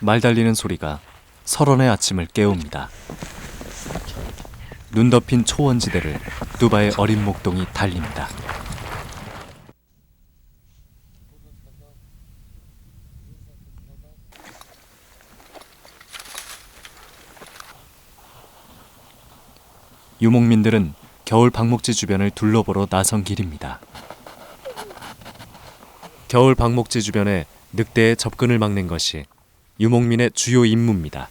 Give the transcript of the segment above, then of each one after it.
말 달리는 소리가 설원의 아침을 깨웁니다. 눈 덮인 초원지대를 뚜바의 어린 목동이 달립니다. 유목민들은 겨울 방목지 주변을 둘러보러 나선 길입니다. 겨울 방목지 주변에 늑대의 접근을 막는 것이 유목민의 주요 임무입니다.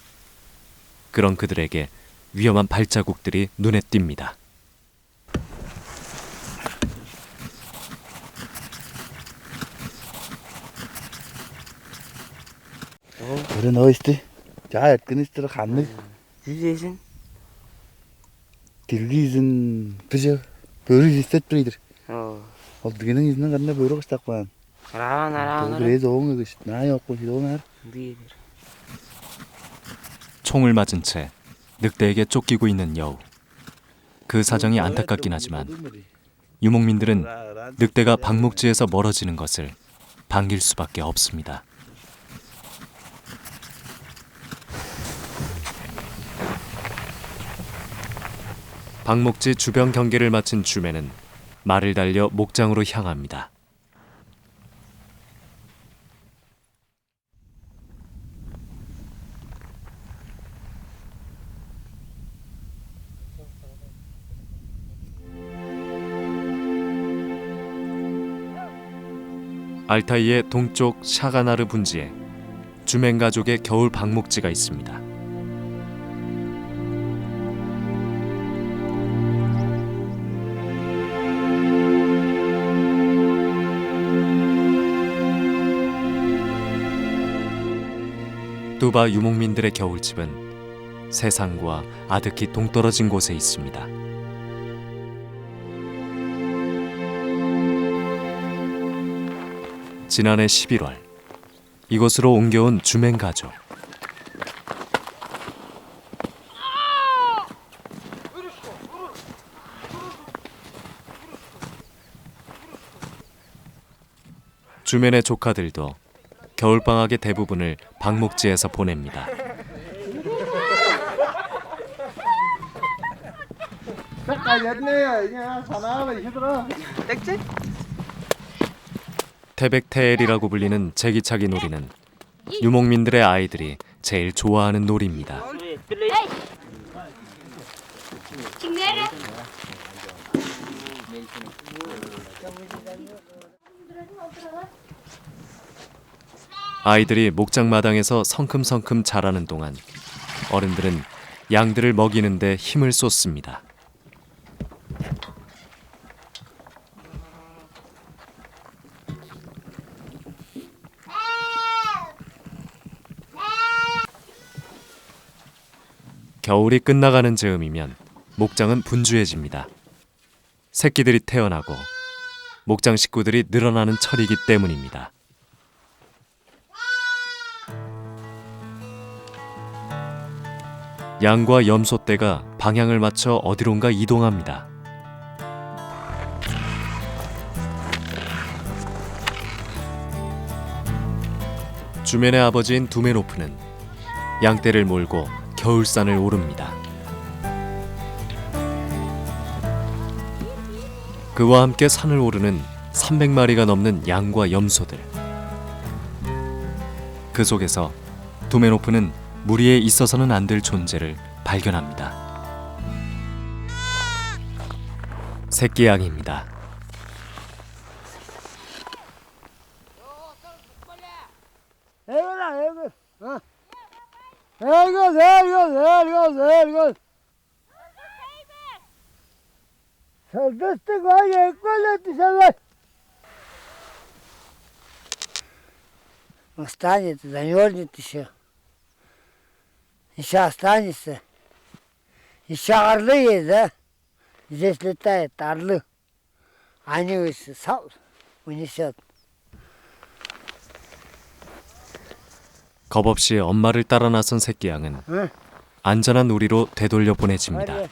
그런 그들에게 위험한 발자국들이 눈에 띕니다. Öyle ne işte? Ya etkin istedik hanlı. Yüzeysin. Tilgizin pıcı. Böyle hisset biridir. Oo. Olduğunun yüzünden kadına böyle kıstak var. Araban. Böyle doğum işte. Ne yok bu şey doğum. Bilir. 총을 맞은 채 늑대에게 쫓기고 있는 여우. 그 사정이 안타깝긴 하지만 유목민들은 늑대가 방목지에서 멀어지는 것을 반길 수밖에 없습니다. 방목지 주변 경계를 마친 주매는 말을 달려 목장으로 향합니다. 알타이의 동쪽 샤가나르 분지에 주멘 가족의 겨울 방목지가 있습니다. 뚜바 유목민들의 겨울집은 세상과 아득히 동떨어진 곳에 있습니다. 지난해 11월 이곳으로 옮겨온 주멘 가족. 주멘의 조카들도 겨울방학의 대부분을 방목지에서 보냅니다. 태백테엘이라고 불리는 제기차기 놀이는 유목민들의 아이들이 제일 좋아하는 놀이입니다. 아이들이 목장마당에서 성큼성큼 자라는 동안 어른들은 양들을 먹이는 데 힘을 쏟습니다. 겨울이 끝나가는 즈음이면 목장은 분주해집니다. 새끼들이 태어나고 목장 식구들이 늘어나는 철이기 때문입니다. 양과 염소떼가 방향을 맞춰 어디론가 이동합니다. 주멘의 아버지인 두메노프는 양떼를 몰고 겨울산을 오릅니다. 그와 함께 산을 오르는 300마리가 넘는 양과 염소들. 그 속에서 두메노프는 무리에 있어서는 안 될 존재를 발견합니다. 새끼 양입니다. Останется, замерзнет еще. Еще останется. Еще орлы есть, да? Здесь летают орлы. Они унесет. 겁없이 엄마를 따라 나선 새끼 양은 안전한 우리로 되돌려 보내집니다.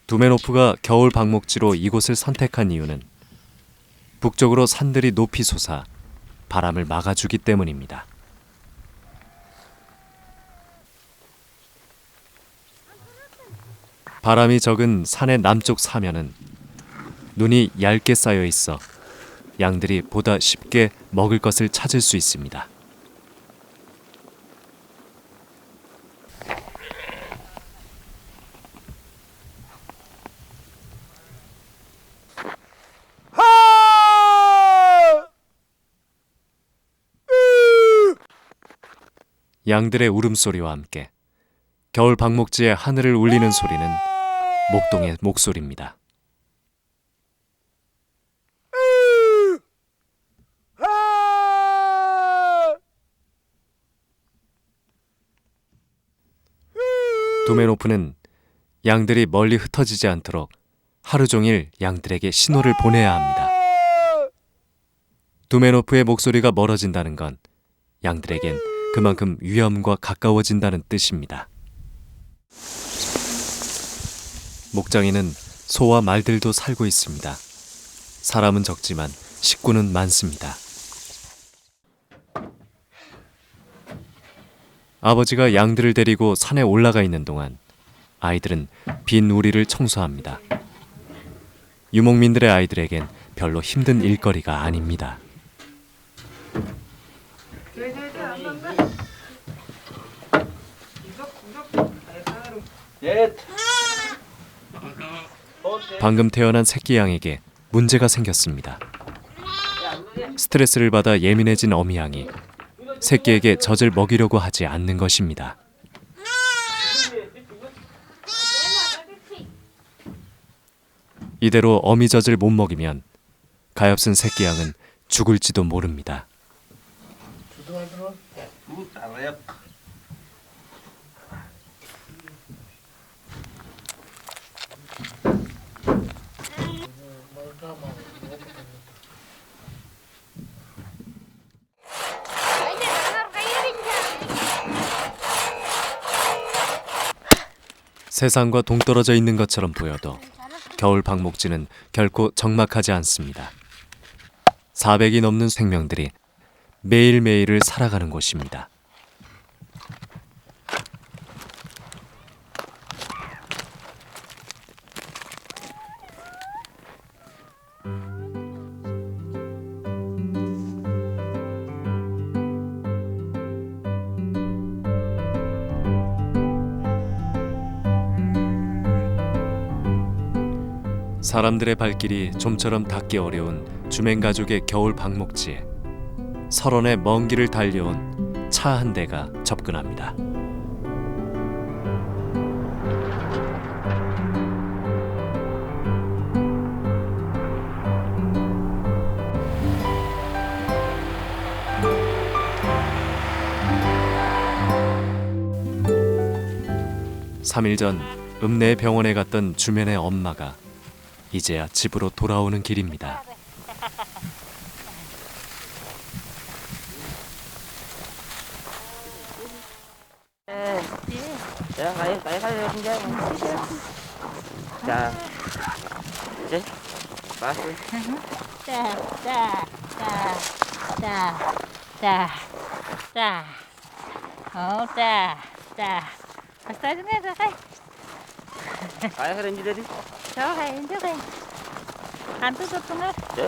두메노프가 겨울 방목지로 이곳을 선택한 이유는 북쪽으로 산들이 높이 솟아 바람을 막아주기 때문입니다. 바람이 적은 산의 남쪽 사면은 눈이 얇게 쌓여 있어 양들이 보다 쉽게 먹을 것을 찾을 수 있습니다. 양들의 울음소리와 함께 겨울 방목지의 하늘을 울리는 소리는 목동의 목소리입니다. 두메노프는 양들이 멀리 흩어지지 않도록 하루 종일 양들에게 신호를 보내야 합니다. 두메노프의 목소리가 멀어진다는 건 양들에겐 그만큼 위험과 가까워진다는 뜻입니다. 목장에는 소와 말들도 살고 있습니다. 사람은 적지만 식구는 많습니다. 아버지가 양들을 데리고 산에 올라가 있는 동안 아이들은 빈 우리를 청소합니다. 유목민들의 아이들에겐 별로 힘든 일거리가 아닙니다. 방금 태어난 새끼 양에게 문제가 생겼습니다. 스트레스를 받아 예민해진 어미 양이 새끼에게 젖을 먹이려고 하지 않는 것입니다. 이대로 어미 젖을 못 먹이면 가엾은 새끼 양은 죽을지도 모릅니다. 세상과 동떨어져 있는 것처럼 보여도 겨울 방목지는 결코 적막하지 않습니다. 400이 넘는 생명들이 매일매일을 살아가는 곳입니다. 사람들의 발길이 좀처럼 닿기 어려운 주맹가족의 겨울 방목지에 설원의 먼 길을 달려온 차 한 대가 접근합니다. (3일) 전 읍내 병원에 갔던 주면의 엄마가 이제야 집으로 돌아오는 길입니다. 자, 가요, 이제. 자, 이제 봤어. Basta dinle de kay. 가요, 그래 이제 되지. Cho kay injo kay. Antu tutunga. 자,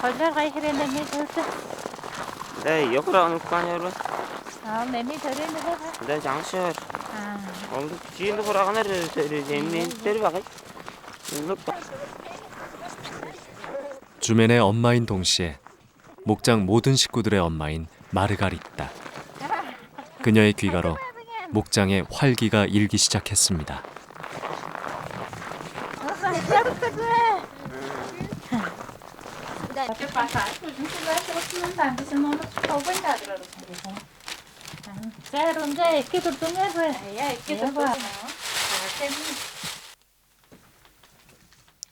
Holler kay hirende mi tulsa. 네, 역으로 안 올거 아니야, 여러분. Meni törende de. 네, 장시ör. 오늘 지인도 보라가나를 재밌는 때를 봐가. 주맨의 엄마인 동시에 목장 모든 식구들의 엄마인 마르가리타. 그녀의 귀가로 목장에 활기가 일기 시작했습니다.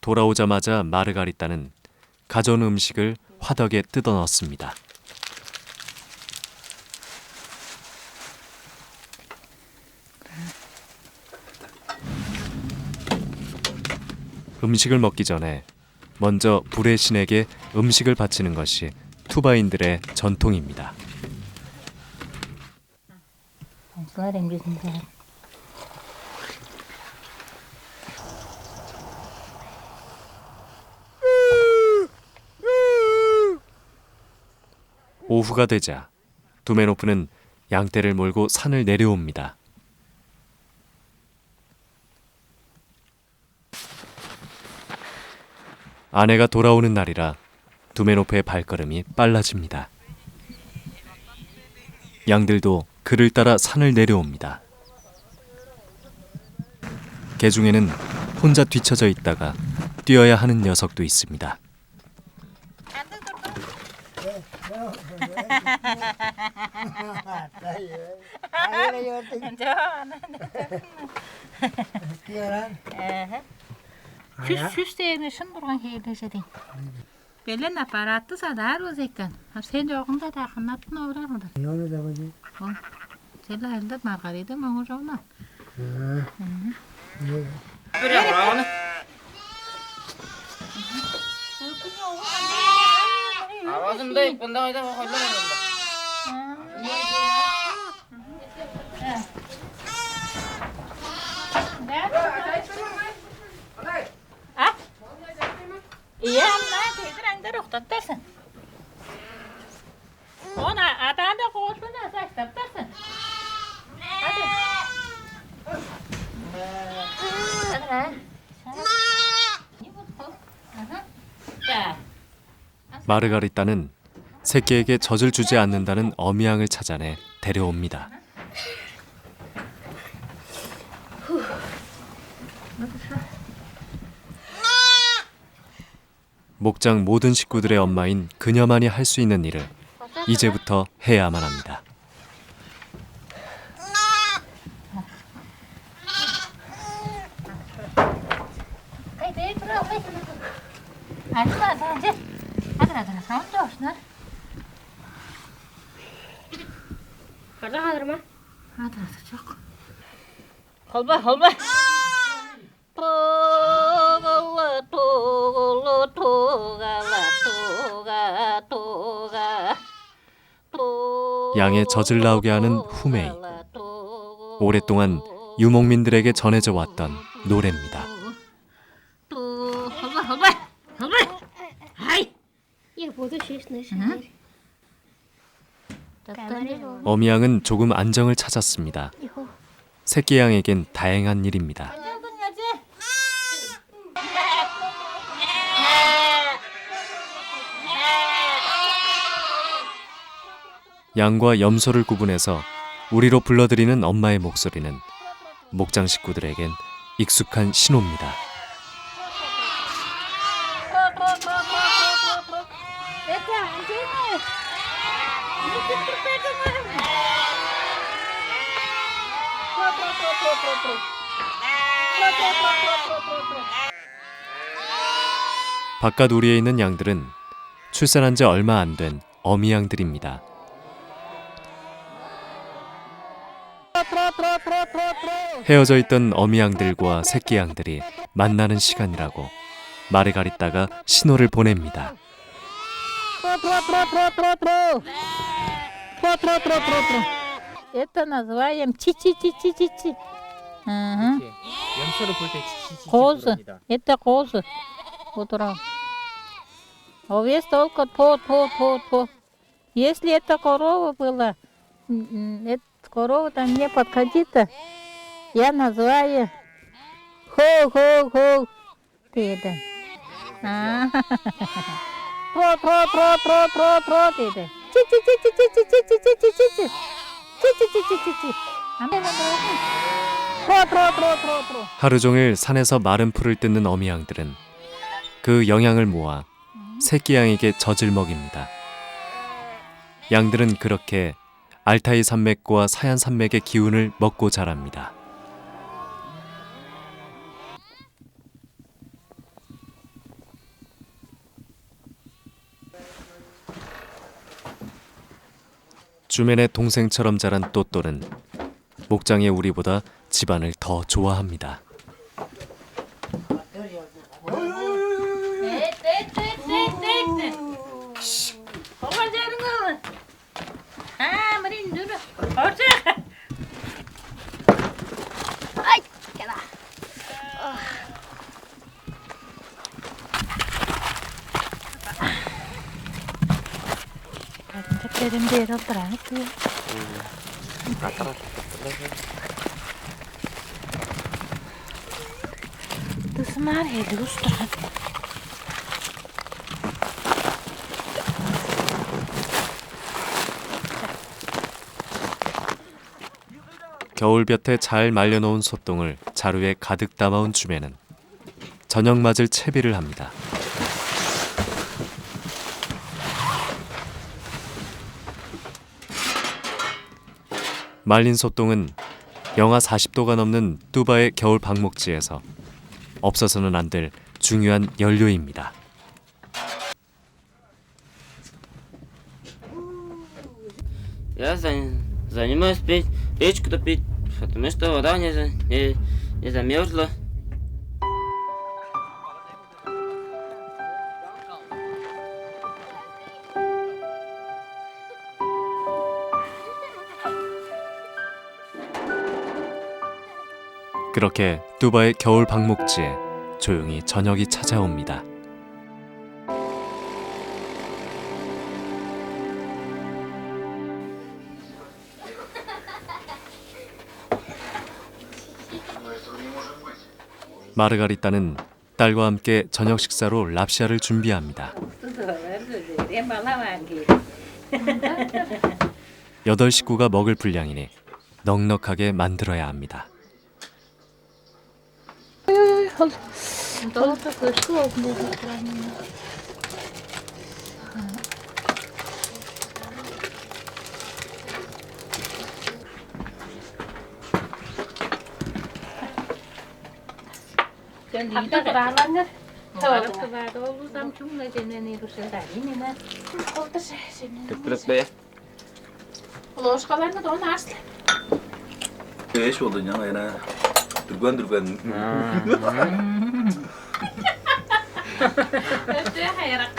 돌아오자마자 마르가리타는 가져온 음식을 화덕에 뜯어 넣습니다. 음식을 먹기 전에 먼저 불의 신에게 음식을 바치는 것이 투바인들의 전통입니다. 오후가 되자 두메노프는 양떼를 몰고 산을 내려옵니다. 아내가 돌아오는 날이라 두메노프의 발걸음이 빨라집니다. 양들도 그를 따라 산을 내려옵니다. 개 중에는 혼자 뒤처져 있다가 뛰어야 하는 녀석도 있습니다. Süsteemi үшін тұрған кейлеседі. Белен аппаратты садар өз екен. Сен жоғында да қанатын ауырады. Сен әлді марғариды маңы жоғына. Ağzımda bunda ayda koylar yanında. Iya, nah, teyze rengde ruhsat dersin. Ona adanda koşuna saçlar dersin. Hadi. Hadi lan. 자. 마르가리따는 새끼에게 젖을 주지 않는다는 어미양을 찾아내 데려옵니다. 목장 모든 식구들의 엄마인 그녀만이 할 수 있는 일을 이제부터 해야만 합니다. Halba. 양의 젖을 나오게 하는 후메이. 오랫동안 유목민들에게 전해져 왔던 노래입니다. 어미양은 조금 안정을 찾았습니다. 새끼 양에겐 다행한 일입니다. 양과 염소를 구분해서 우리로 불러들이는 엄마의 목소리는 목장 식구들에겐 익숙한 신호입니다. 바깥 우리에 있는 양들은 출산한 지 얼마 안 된 어미 양들입니다. 헤어져 있던 어미 양들과 새끼 양들이 만나는 시간이라고 마르가리따가 신호를 보냅니다. Это называем чи-чи-чи-чи-чи-чи. 염소를 볼때 Козы. Это козы. Утро. Овес только то. Если это корова была, эта корова там не подходит, я называю хо. Ты это. Тро. Ты это. Чи-чи-чи-чи-чи-чи-чи-чи-чи-чи-чи. Чи-чи-чи-чи-чи-чи. 트로. 하루 종일 산에서 마른 풀을 뜯는 어미 양들은 그 영양을 모아 새끼 양에게 젖을 먹입니다. 양들은 그렇게 알타이 산맥과 사얀 산맥의 기운을 먹고 자랍니다. 주맨의 동생처럼 자란 또또는 목장의 우리보다 집안을 더 좋아합니다. 네. 옳지. 아이, 깨다. 이제 빼는 데로 들어가고. 무슨 말 해도 웃더라고. 겨울볕에 잘 말려놓은 소똥을 자루에 가득 담아온 주매는 저녁 맞을 채비를 합니다. 말린 소똥은 영하 40도가 넘는 뚜바의 겨울 방목지에서 없어서는 안 될 중요한 연료입니다. Я занимаюсь печку топить, потому что вода не замерзла. 그렇게 뚜바의 겨울 방목지에 조용히 저녁이 찾아옵니다. 마르가리따는 딸과 함께 저녁 식사로 랍샤를 준비합니다. 8식구가 먹을 분량이니 넉넉하게 만들어야 합니다. Ложкаларны да онаслы. Эш болду жаңа эна дүргөн. Өтө хайрак.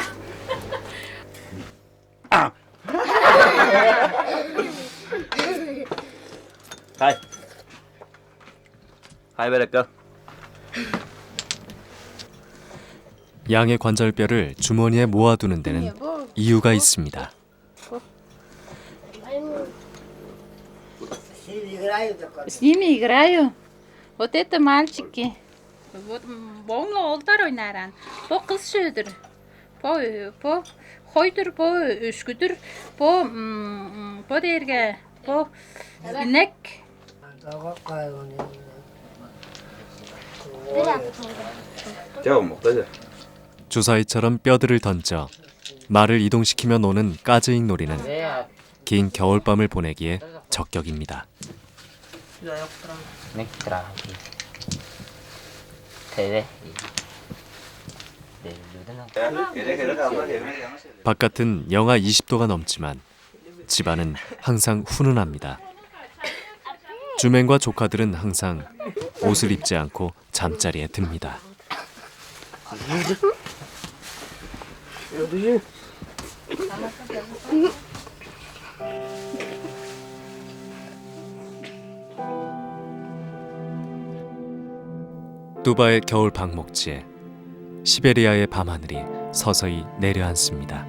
하이 베레까. 양의 관절뼈를 주머니에 모아두는 데는 이유가 있습니다. С ними играю. Вот это мальчики. Вот моңлы олдар ойнаран. По кыз сөдір. По хойдыр, по өшкүдір, по дерге, по инек. 자, 먹자. 주사위처럼 뼈들을 던져 말을 이동시키며 노는 까즈익 놀이는 긴 겨울밤을 보내기에 적격입니다. 바깥은 영하 20도가 넘지만 집안은 항상 훈훈합니다. 주맹과 조카들은 항상 옷을 입지 않고 잠자리에 듭니다. 뚜바의 겨울 방목지에 시베리아의 밤하늘이 서서히 내려앉습니다.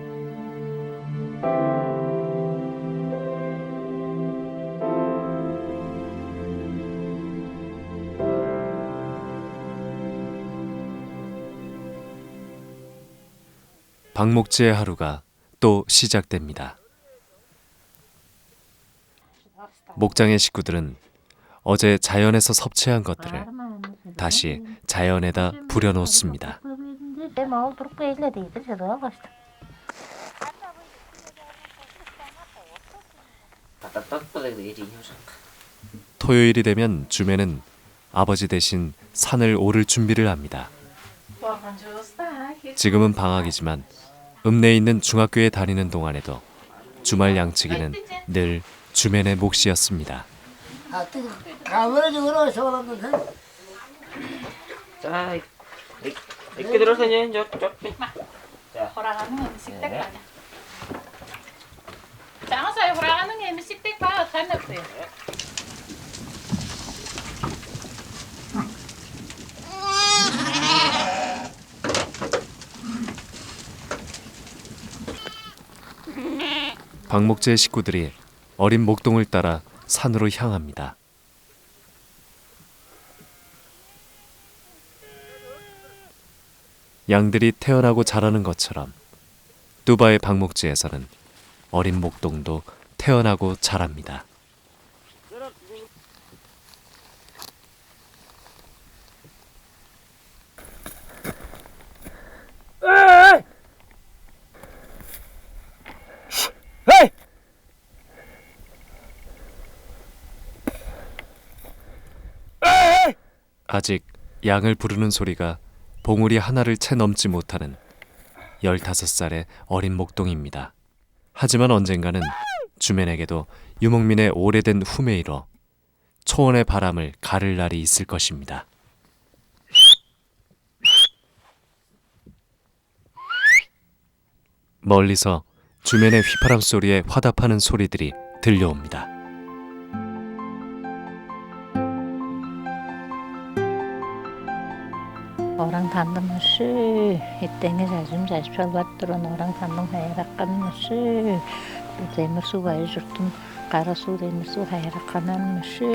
방목지의 하루가 또 시작됩니다. 목장의 식구들은 어제 자연에서 섭취한 것들을 다시 자연에다 부려놓습니다. 토요일이 되면 주매는 아버지 대신 산을 오를 준비를 합니다. 지금은 방학이지만 읍내에 있는 중학교에 다니는 동안에도 주말 양치기는 늘 주맨의 몫이었습니다. 자, 이렇게 들어서 이제 호랑이는 음식댁 가자. 장사에 호랑이는 음식댁 가. 해놨어요. 박목재의 식구들이 어린 목동을 따라 산으로 향합니다. 양들이 태어나고 자라는 것처럼 뚜바의 박목지에서는 어린 목동도 태어나고 자랍니다. 아직 양을 부르는 소리가 봉우리 하나를 채 넘지 못하는 15살의 어린 목동입니다. 하지만 언젠가는 주맨에게도 유목민의 오래된 후매이로 초원의 바람을 가를 날이 있을 것입니다. 멀리서 주맨의 휘파람 소리에 화답하는 소리들이 들려옵니다. Orang tandım şı, etteni sazım saçpal battıran orang tandım hayrakkan şı. Bu demir su bayı jurtum, kara su demir su hayrakkanan şı.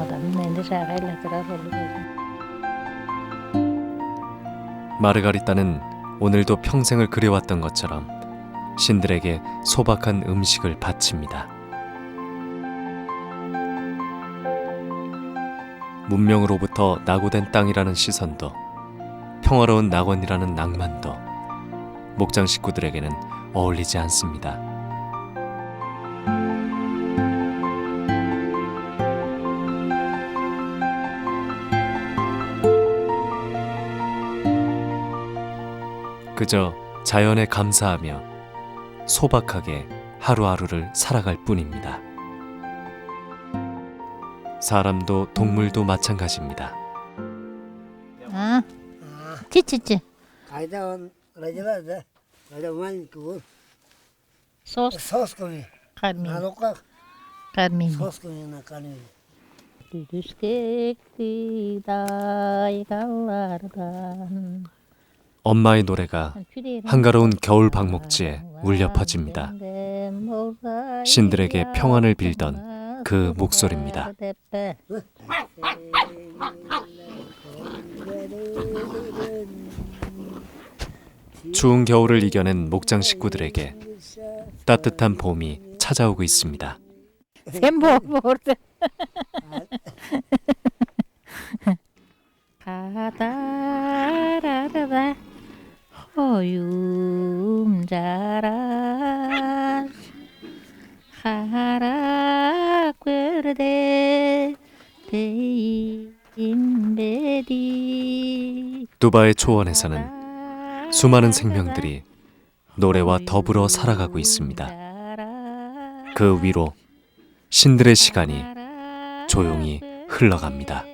Adamın endi şağayla kırar oluyor. 마르가리따는 오늘도 평생을 그려왔던 것처럼 신들에게 소박한 음식을 바칩니다. 문명으로부터 낙오된 땅이라는 시선도 평화로운 낙원이라는 낭만도 목장 식구들에게는 어울리지 않습니다. 그저 자연에 감사하며 소박하게 하루하루를 살아갈 뿐입니다. 사람도 동물도 마찬가지입니다. 아, 치치치. Kayda on rajalar da. Ada man ku. Sos Sos koy. karmin, Naloka karmin. sos koy na kanu. Düdüskekti daygallardan. 엄마의 노래가 한가로운 겨울 방목지에 울려 퍼집니다. 신들에게 평안을 빌던 그 목소리입니다. 추운 겨울을 이겨낸 목장 식구들에게 따뜻한 봄이 찾아오고 있습니다. Sen bol orada. Kadarada hoyum jarar harak verde deimbe디. 두바의 초원에서는 수많은 생명들이 노래와 더불어 살아가고 있습니다. 그 위로 신들의 시간이 조용히 흘러갑니다.